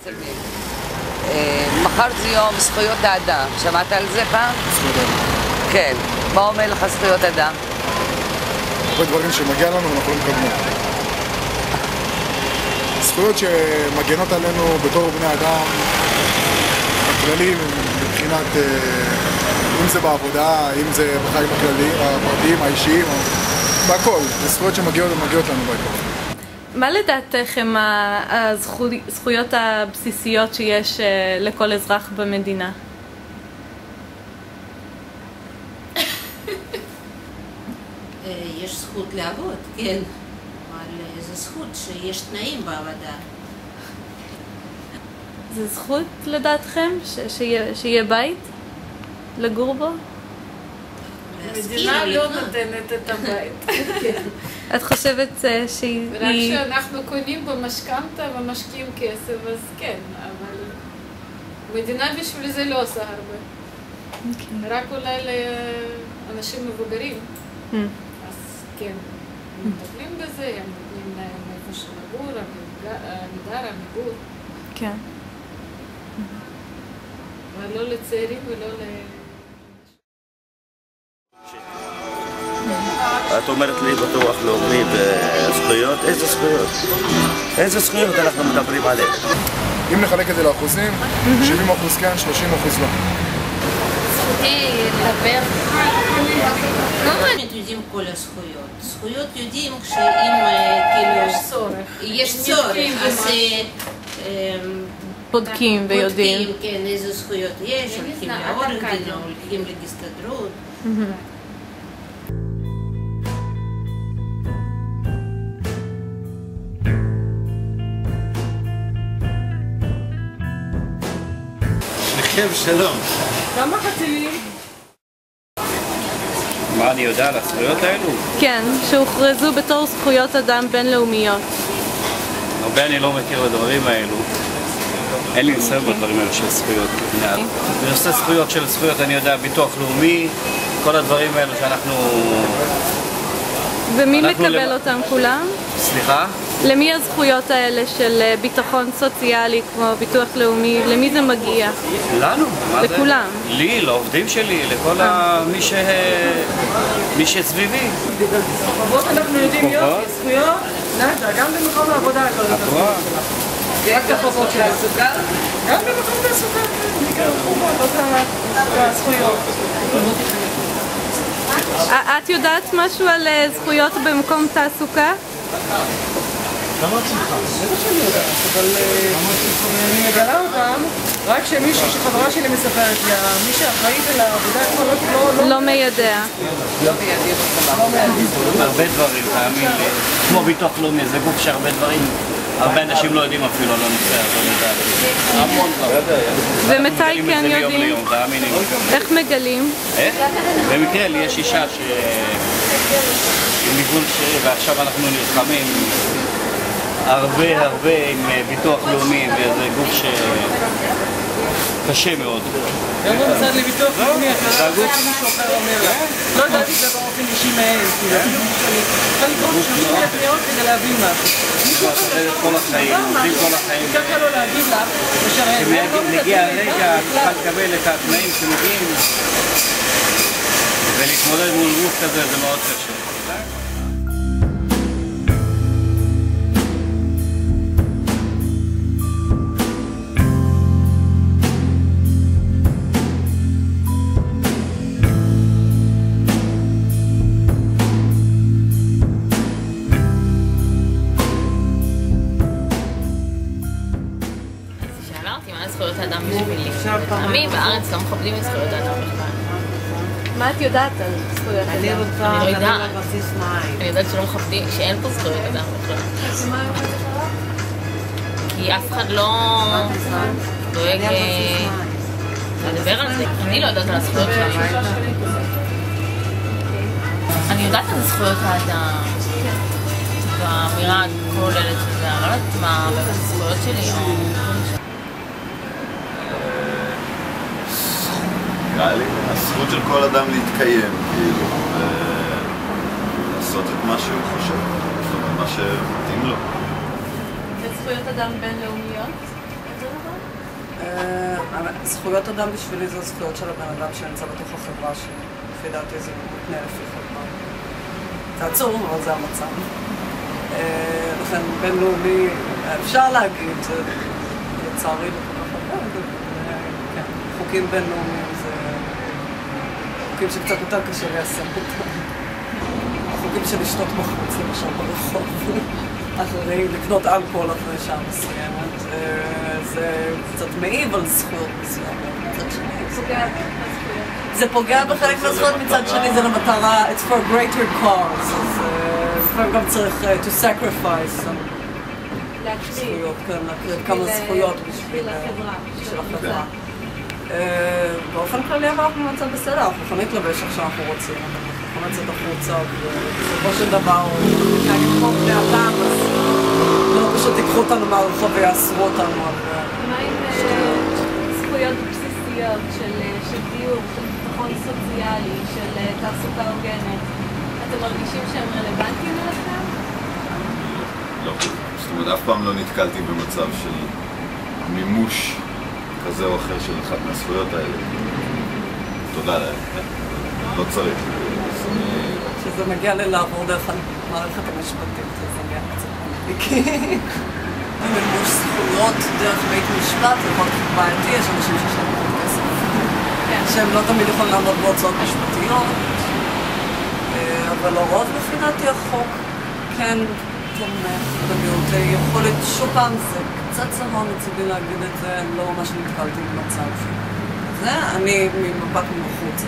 אצל מי? מחר זה יום זכויות האדם. שמעת על זה פעם? זכויות האדם. כן. מה אומר לך זכויות אדם? הרבה דברים שמגיע לנו ואנחנו לא מקבלים. זכויות שמגנות עלינו בתור בני אדם, הכללים מבחינת, אם זה בעבודה, אם זה בחיים הכלליים, הפרטיים, האישיים, בהכל. זה זכויות שמגיעות לנו בהכל. מה לדעתכם הזכויות הבסיסיות שיש לכל אזרח במדינה? יש זכות לעבוד, כן, אבל זו זכות שיש תנאים בעבודה. זה זכות לדעתכם שיהיה בית לגור בו? המדינה לא נותנת את הבית. את חושבת שהיא... רק שאנחנו קונים במשכנתא ומשקיעים כסף, אז כן, אבל המדינה בשביל זה לא עושה הרבה. רק אולי לאנשים מבוגרים. אז כן, הם מטפלים בזה, הם נותנים להם איפה שלגור, המגדר, המיגור. כן. אבל לא לצעירים ולא ל... את אומרת לי ביטוח לאומי וזכויות? איזה זכויות? איזה זכויות אנחנו מדברים עליהן? אם נחלק את זה לאחוזים, 70% כן, 30% לא. זכותי לדבר. לא באמת יודעים כל הזכויות. זכויות יודעים כשאם כאילו יש צורך, אז בודקים ויודעים. בודקים, כן, איזה זכויות יש, הולכים לעורך דין, הולכים להסתדרות. שלום. כמה חצילים? מה אני יודע על הזכויות האלו? כן, שהוכרזו בתור זכויות אדם בינלאומיות. הרבה אני לא מכיר בדברים האלו. אין לי ניסיון בדברים האלו של זכויות. בנושא זכויות של זכויות אני יודע ביטוח לאומי, כל הדברים האלו שאנחנו... ומי מקבל אותם כולם? סליחה? למי הזכויות האלה של ביטחון סוציאלי כמו ביטוח לאומי, למי זה מגיע? לנו. לכולם? לי, לעובדים שלי, לכל מי שסביבי. חובות אנחנו יודעים יופי, זכויות, גם במקום העבודה. רק את החובות של הסוגה? גם במקום תעסוקה, בעיקר חובות, לא הזכויות. את יודעת משהו על זכויות במקום תעסוקה? כמה את צריכה? בטח שאני יודעת, אבל אני מגלה אותם רק שמישהו שחברה שלי מספרת לי, מי שאחראית על העבודה כבר לא מיידע. הרבה דברים, תאמין לי. כמו ביטוח לאומי, זה גוף שהרבה דברים, הרבה אנשים לא יודעים אפילו על הנושא הזה. המון דברים. ומתי כן יודעים? תאמין לי. איך מגלים? איך? במקרה לי יש אישה עם ניוון שרירים, ועכשיו אנחנו נלחמים הרבה עם ביטוח לאומי, וזה גוף קשה מאוד. גם לא מצד לי ביטוח לאומי, אחרי מישהו אחר אומר לה. לא ידעתי את זה באופן אישי מהם, כי אני צריכה לקרוא 30,000 פניות כדי להבין משהו. מישהו אחר כל החיים, עובדים כל החיים. ככה לא להגיד לך, כשמגיע הרגע, צריכה לקבל את התנאים שמגיעים, ולהתמודד מול גוף כזה זה מאוד קשה. זכויות האדם בשבילי. עמי בארץ לא מכבדים את זכויות האדם בכלל. מה את יודעת על זכויות אדם? אני לא יודעת. אני יודעת שלא מכבדים, שאין פה זכויות אדם בכלל. כי אף אחד לא דואג לדבר על זה. אני לא יודעת על הזכויות שלי. אני יודעת על זכויות האדם. באמירה כוללת שזה, אני לא יודעת מה הזכויות שלי או... נראה לי, הזכות של כל אדם להתקיים, כאילו, לעשות את מה שהוא חושב, זאת אומרת, מה שמתאים לו. וזכויות אדם בינלאומיות? זכויות אדם בשבילי זה זכויות של הבן אדם שנמצא בתוך החברה שלפי דעתי זה מתנה לפי חברה. זה עצוב, אבל זה המצב. לכן בינלאומי אפשר להגיד, זה לצערי חוקים בינלאומיים זה חוקים שקצת יותר קשה ליישם אותם. חוקים של לשתות בחוץ למשל ברחוב. אחרי לקנות אלכוהול אחרי שעה מסוימת, זה קצת מעיב על זכויות מסוימת, מצד שני. זה פוגע בחלק מהזכויות, מצד שני זה למטרה, it's for a greater cause, אז לפעמים גם צריך to sacrifice זכויות, להקריב כמה זכויות בשביל החברה. באופן כללי אבל אנחנו נמצא בסדר, אנחנו יכולים להתלבש איך שאנחנו רוצים. אנחנו נצאת החוצה, ובסופו של דבר, כשאני כמו בני אדם, אז לא פשוט תיקחו אותנו מהרחוב ויאסרו אותנו. מה עם זכויות בסיסיות של דיור, של ביטחון סוציאלי, של תעסוקה הוגנת? אתם מרגישים שהם רלוונטיים לכם? לא. זאת אומרת, אף פעם לא נתקלתי במצב של מימוש כזה או אחר של אחת מהזכויות האלה. תודה להם. לא צריך. שזה מגיע לעבור דרך המערכת המשפטית, זה מגיע קצת מימוש זכויות דרך בית משפט, זה יכול להיות בעייתי, יש אנשים שיש להם מאוד כסף, שהם לא תמיד יכולים לעמוד בהוצאות משפטיות, אבל לרוב לפי דעתי החוק כן תומך במעוטי יכולת, שוב פעם זה קצת צבוע מצידי להגיד את זה, לא ממש נתקלתי במצב. זה אני ממבט מבחוץ.